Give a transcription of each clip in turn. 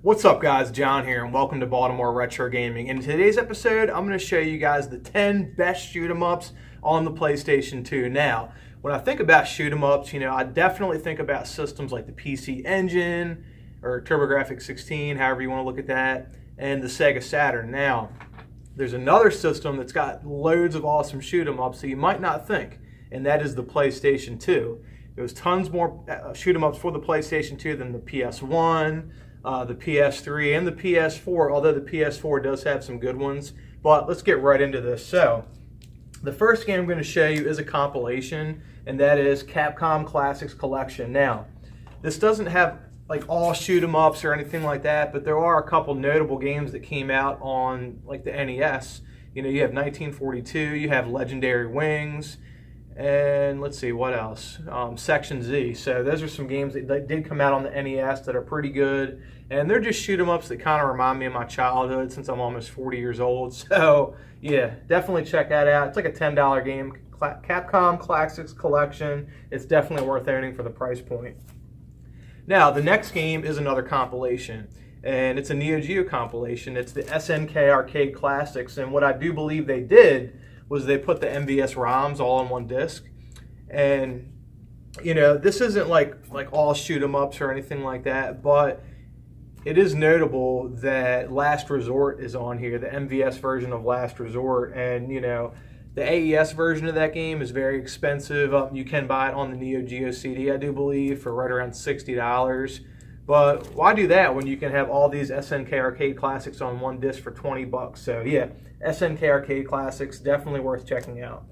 What's up guys, John here and welcome to Baltimore Retro Gaming. In today's episode, I'm going to show you guys the 10 best shoot 'em ups on the PlayStation 2. Now, when I think about shoot 'em ups, I definitely think about systems like the PC Engine or TurboGrafx-16, however you want to look at that, and the Sega Saturn. Now, there's another system that's got loads of awesome shoot 'em ups that you might not think, and that is the PlayStation 2. There's tons more shoot 'em ups for the PlayStation 2 than the PS1, the PS3, and the PS4, although the PS4 does have some good ones. But let's get right into this. So, the first game I'm going to show you is a compilation, and that is Capcom Classics Collection. Now, this doesn't have like all shoot 'em ups or anything like that, but there are a couple notable games that came out on like the NES. You have 1942, you have Legendary Wings, and let's see, what else? Section Z. So those are some games that did come out on the NES that are pretty good. And they're just shoot 'em ups that kind of remind me of my childhood since I'm almost 40 years old. So yeah, definitely check that out. It's like a $10 game. Capcom Classics Collection. It's definitely worth owning for the price point. Now, the next game is another compilation. And it's a Neo Geo compilation. It's the SNK Arcade Classics. And what I do believe they did was they put the MVS ROMs all on one disc. And, this isn't like all shoot 'em ups or anything like that, but it is notable that Last Resort is on here, the MVS version of Last Resort. And, the AES version of that game is very expensive. You can buy it on the Neo Geo CD, I do believe, for right around $60. But why do that when you can have all these SNK Arcade Classics on one disc for 20 bucks? So yeah, SNK Arcade Classics, definitely worth checking out.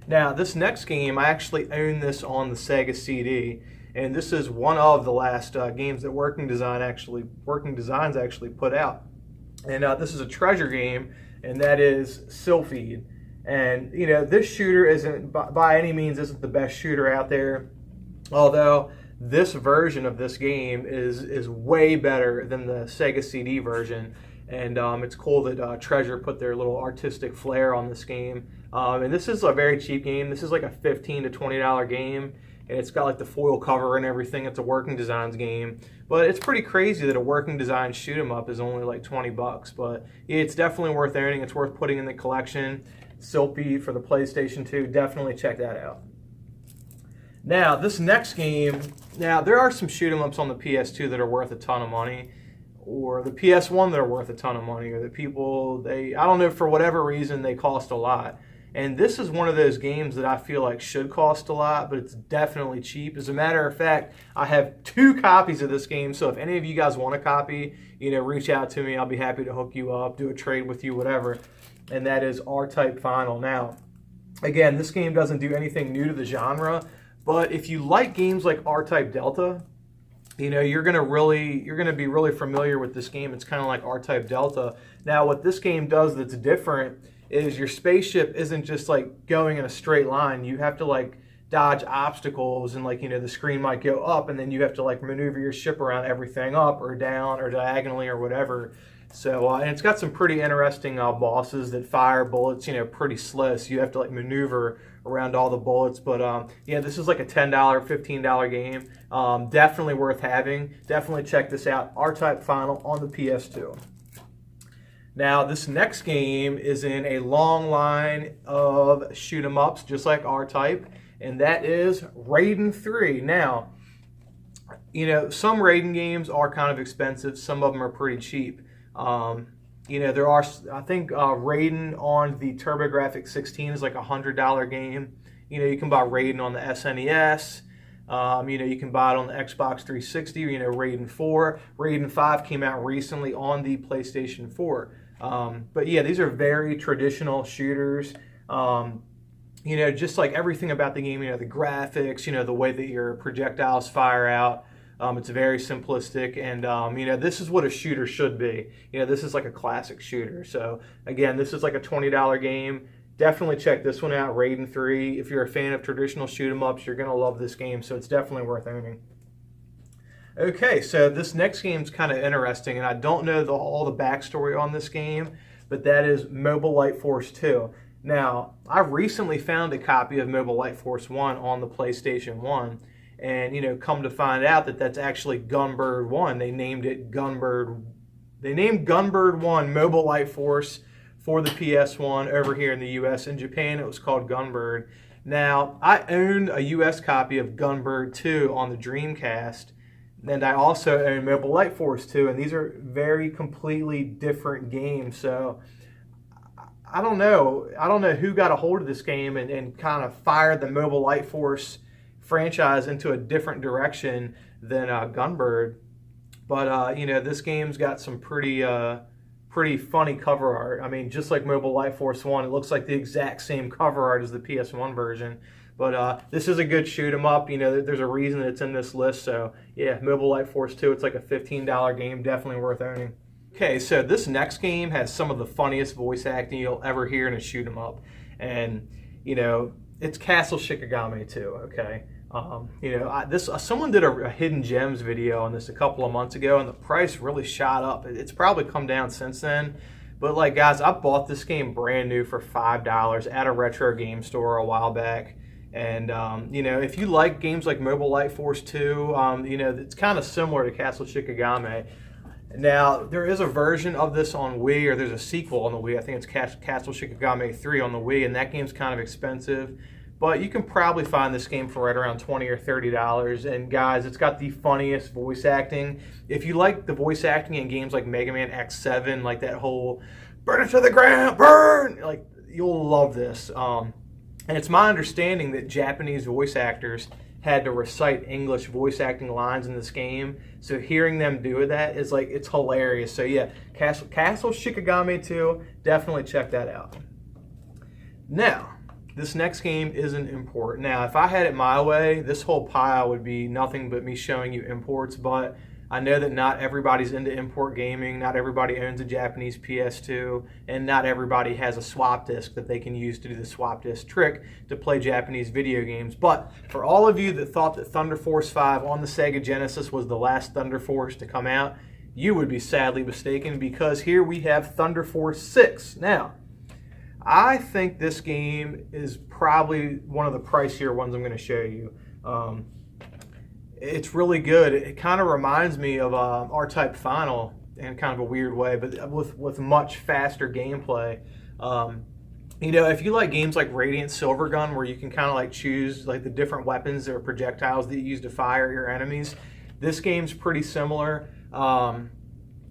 Now, this next game, I actually own this on the Sega CD, and this is one of the last games that Working Designs actually put out. And this is a treasure game, and that is Silpheed. And this shooter isn't by any means isn't the best shooter out there, although this version of this game is way better than the Sega CD version. And it's cool that Treasure put their little artistic flair on this game. And this is a very cheap game. This is like a $15 to $20 game. And it's got like the foil cover and everything. It's a Working Designs game. But it's pretty crazy that a Working Designs shoot 'em up is only like 20 bucks. But yeah, it's definitely worth owning. It's worth putting in the collection. Silpheed for the PlayStation 2. Definitely check that out. Now, this next game, there are some shoot 'em ups on the PS2 that are worth a ton of money, or the PS1 that are worth a ton of money, or the people, I don't know, for whatever reason, they cost a lot. And this is one of those games that I feel like should cost a lot, but it's definitely cheap. As a matter of fact, I have 2 copies of this game, so if any of you guys want a copy, reach out to me. I'll be happy to hook you up, do a trade with you, whatever. And that is R-Type Final. Now, again, this game doesn't do anything new to the genre, but if you like games like R-Type Delta, you're gonna be really familiar with this game. It's kind of like R-Type Delta. Now, what this game does that's different is your spaceship isn't just like going in a straight line. You have to like dodge obstacles, and the screen might go up, and then you have to like maneuver your ship around everything up or down or diagonally or whatever. So, and it's got some pretty interesting bosses that fire bullets, pretty slow. So you have to like maneuver around all the bullets. But yeah, this is like a $10, $15 game. Definitely worth having. Definitely check this out. R-Type Final on the PS2. Now, this next game is in a long line of shoot 'em ups, just like R-Type, and that is Raiden III. Now, some Raiden games are kind of expensive. Some of them are pretty cheap. There are, I think, Raiden on the TurboGrafx-16 is like a $100 game. You can buy Raiden on the SNES. You can buy it on the Xbox 360. Raiden 4. Raiden 5 came out recently on the PlayStation 4. But yeah, these are very traditional shooters. Just like everything about the game, the graphics, the way that your projectiles fire out. It's very simplistic, and this is what a shooter should be. This is like a classic shooter. So again, this is like a $20 game. Definitely check this one out, Raiden 3. If you're a fan of traditional shoot 'em ups, you're gonna love this game. So it's definitely worth owning. Okay, so this next game's kind of interesting, and I don't know all the backstory on this game, but that is Mobile Light Force 2. Now, I recently found a copy of Mobile Light Force 1 on the PlayStation 1, And, you know, come to find out that that's actually Gunbird 1. They named it Gunbird. They named Gunbird 1 Mobile Light Force for the PS1 over here in the US. In Japan, it was called Gunbird. Now, I owned a US copy of Gunbird 2 on the Dreamcast, and I also own Mobile Light Force 2, and these are very completely different games. So I don't know who got a hold of this game and kind of fired the Mobile Light Force franchise into a different direction than Gunbird. But you know, this game's got some pretty funny cover art. I mean, just like Mobile Light Force 1, it looks like the exact same cover art as the PS1 version. But this is a good shoot 'em up. You know, there's a reason that it's in this list. So yeah, Mobile Light Force 2, it's like a $15 game, definitely worth owning. Okay, so this next game has some of the funniest voice acting you'll ever hear in a shoot 'em up. And, you know, it's Castle Shikigami 2, okay? You know, someone did a hidden gems video on this a couple of months ago, and the price really shot up. It's probably come down since then. But like, guys, I bought this game brand new for $5 at a retro game store a while back. And, you know, if you like games like Mobile Light Force 2, you know, it's kind of similar to Castle Shikigami. Now, there is a version of this on Wii, or there's a sequel on the Wii. I think it's Castle Shikigami 3 on the Wii, and that game's kind of expensive. But you can probably find this game for right around $20 or $30. And guys, it's got the funniest voice acting. If you like the voice acting in games like Mega Man X7, like that whole burn it to the ground, burn, like, you'll love this. And it's my understanding that Japanese voice actors had to recite English voice acting lines in this game. So hearing them do that is like, it's hilarious. So yeah, Castle Shikigami 2, definitely check that out. Now, this next game isn't import. Now, if I had it my way, this whole pile would be nothing but me showing you imports, but I know that not everybody's into import gaming, not everybody owns a Japanese PS2, and not everybody has a swap disc that they can use to do the swap disc trick to play Japanese video games. But for all of you that thought that Thunder Force 5 on the Sega Genesis was the last Thunder Force to come out, you would be sadly mistaken, because here we have Thunder Force 6. Now, I think this game is probably one of the pricier ones I'm going to show you. It's really good. It kind of reminds me of R-Type Final in kind of a weird way, but with much faster gameplay. You know, if you like games like Radiant Silvergun, where you can kind of like choose like the different weapons or projectiles that you use to fire your enemies, this game's pretty similar.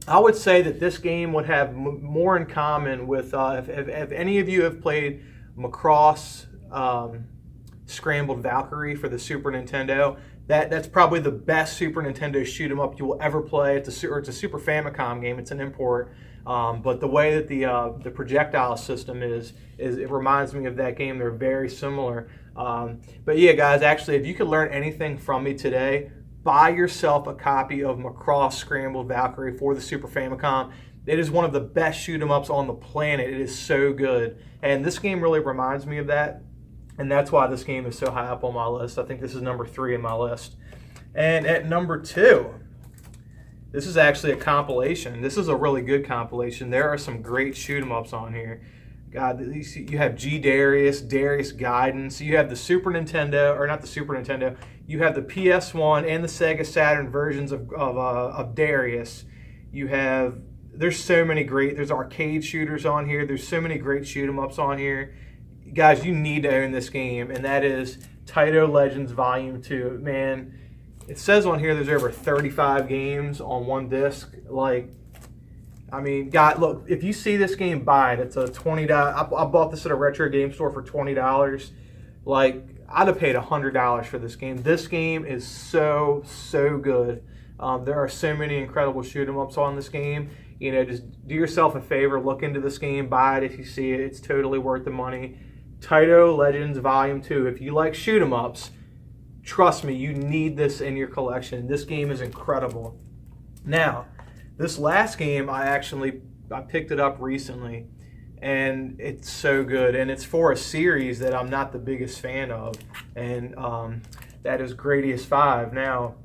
I would say that this game would have more in common with, if any of you have played Macross Scrambled Valkyrie for the Super Nintendo, that's probably the best Super Nintendo shoot 'em up you will ever play. It's a Super Famicom game. It's an import, but the way that the projectile system is it reminds me of that game. They're very similar. But yeah, guys, actually, if you could learn anything from me today, buy yourself a copy of Macross Scrambled Valkyrie for the Super Famicom. It is one of the best shoot 'em ups on the planet. It is so good, and this game really reminds me of that. And that's why this game is so high up on my list. I think this is number 3 in my list. And at number 2, this is actually a compilation. This is a really good compilation. There are some great shoot 'em ups on here. God, you have G Darius, Darius Guidance. You have the Super Nintendo, or not the Super Nintendo. You have the PS1 and the Sega Saturn versions of Darius. There's so many great. There's arcade shooters on here. There's so many great shoot 'em ups on here. Guys, you need to own this game, and that is Taito Legends Volume 2. Man, it says on here there's over 35 games on one disc. Like, I mean, God, look, if you see this game, buy it. It's a $20. I bought this at a retro game store for $20. Like, I'd have paid $100 for this game. This game is so good. There are so many incredible shoot 'em ups on this game. You know, just do yourself a favor, look into this game, buy it if you see it. It's totally worth the money. Taito Legends Volume 2. If you like shoot 'em ups, trust me, you need this in your collection. This game is incredible. Now, this last game, I picked it up recently, and it's so good. And it's for a series that I'm not the biggest fan of, and that is Gradius V. Now,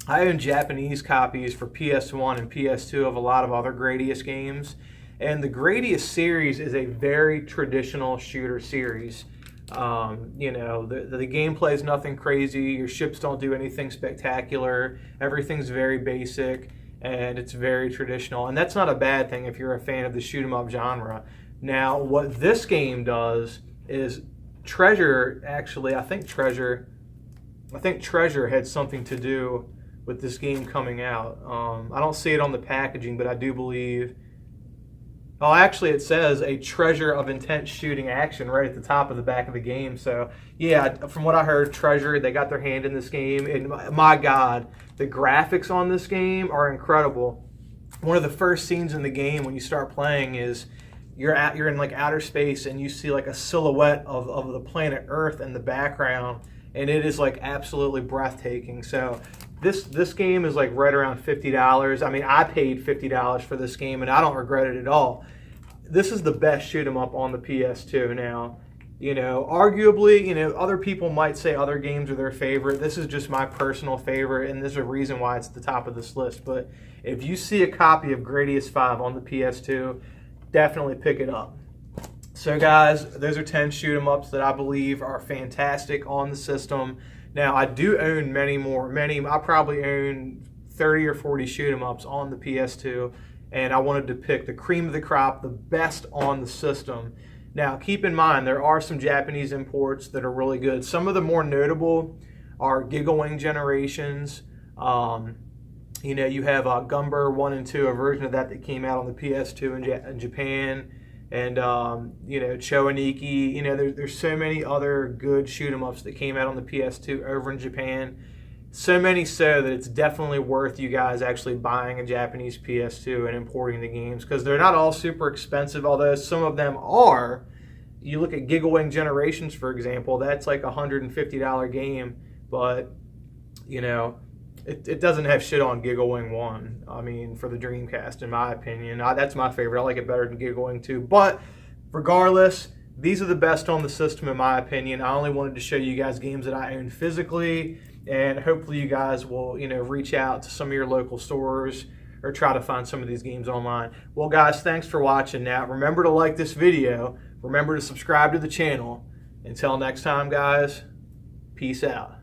I own Japanese copies for PS1 and PS2 of a lot of other Gradius games. And the Gradius series is a very traditional shooter series. You know, the gameplay is nothing crazy. Your ships don't do anything spectacular. Everything's very basic, and it's very traditional. And that's not a bad thing if you're a fan of the shoot 'em up genre. Now, what this game does is Treasure, actually, I think Treasure had something to do with this game coming out. I don't see it on the packaging, but I do believe... Oh, actually, it says a treasure of intense shooting action right at the top of the back of the game. So, yeah, from what I heard, Treasure, they got their hand in this game. And my God, the graphics on this game are incredible. One of the first scenes in the game when you start playing is you're in like outer space and you see like a silhouette of the planet Earth in the background, and it is like absolutely breathtaking. So this game is like right around $50. I mean, I paid $50 for this game and I don't regret it at all. This is the best shoot 'em up on the PS2 now. You know, arguably, you know, other people might say other games are their favorite. This is just my personal favorite, and there's a reason why it's at the top of this list. But if you see a copy of Gradius V on the PS2, definitely pick it up. So guys, those are 10 shoot 'em ups that I believe are fantastic on the system. Now, I do own many more. I probably own 30 or 40 shoot 'em ups on the PS2, and I wanted to pick the cream of the crop, the best on the system. Now, keep in mind, there are some Japanese imports that are really good. Some of the more notable are Gigawing Generations. You know, you have Gumber 1 and 2, a version of that came out on the PS2 in Japan. And, you know, Choaniki. You know, there's so many other good shoot 'em ups that came out on the PS2 over in Japan. So many so that it's definitely worth you guys actually buying a Japanese PS2 and importing the games, because they're not all super expensive, although some of them are. You look at Gigawing Generations, for example, that's like a $150 game, but, you know, it doesn't have shit on Gigawing 1, I mean, for the Dreamcast, in my opinion. That's my favorite. I like it better than Gigawing 2. But regardless, these are the best on the system, in my opinion. I only wanted to show you guys games that I own physically, and hopefully you guys will, you know, reach out to some of your local stores or try to find some of these games online. Well, guys, thanks for watching. Now, remember to like this video. Remember to subscribe to the channel. Until next time, guys, peace out.